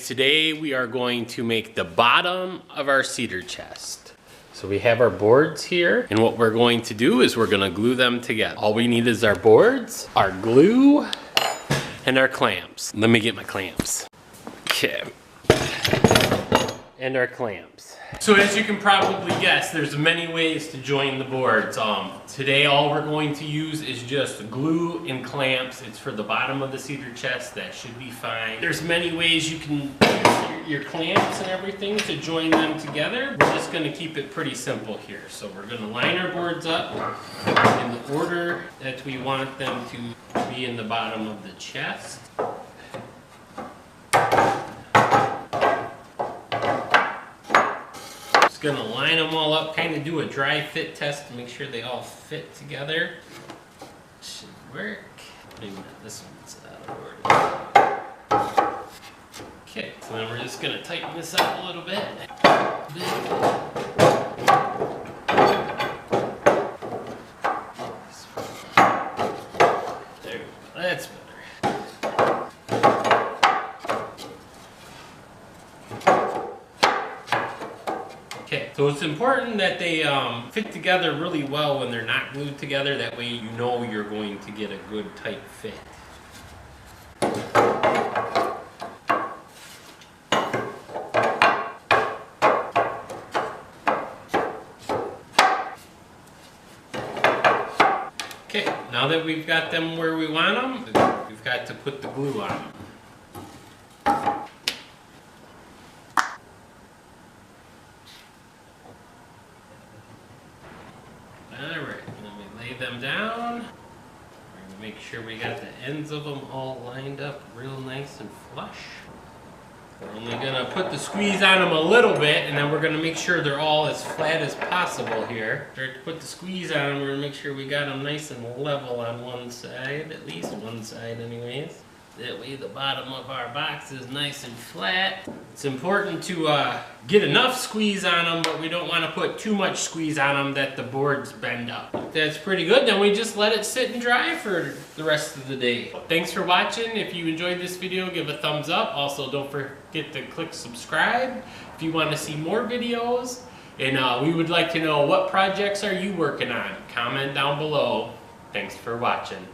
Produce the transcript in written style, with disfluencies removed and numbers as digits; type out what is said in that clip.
today we are going to make the bottom of our cedar chest. So we have our boards here, and what we're going to do is we're gonna glue them together. All we need is our boards, our glue, and our clamps. Let me get my clamps. Okay. And our clamps. So as you can probably guess, there's many ways to join the boards. Today all we're going to use is just glue and clamps. It's for the bottom of the cedar chest. That should be fine. There's many ways you can use your clamps and everything to join them together. We're just going to keep it pretty simple here. So we're going to line our boards up in the order that we want them to be in the bottom of the chest. Just gonna line them all up, kind of do a dry fit test to make sure they all fit together. Should work. Maybe not, this one's out of order. Okay, so then we're just gonna tighten this up a little bit. There we go, that's better. Okay, so it's important that they fit together really well when they're not glued together. That way you know you're going to get a good tight fit. Okay, now that we've got them where we want them, we've got to put the glue on them. Alright, then we lay them down. We're going to make sure we got the ends of them all lined up real nice and flush. We're only going to put the squeeze on them a little bit, and then we're going to make sure they're all as flat as possible here. Start to put the squeeze on them, we're going to make sure we got them nice and level on one side, at least one side anyways. That way the bottom of our box is nice and flat. It's important to get enough squeeze on them, but we don't want to put too much squeeze on them that the boards bend up. If that's pretty good, then we just let it sit and dry for the rest of the day. Thanks for watching. If you enjoyed this video, give a thumbs up. Also, don't forget to click subscribe if you want to see more videos. And we would like to know, what projects are you working on? Comment down below. Thanks for watching.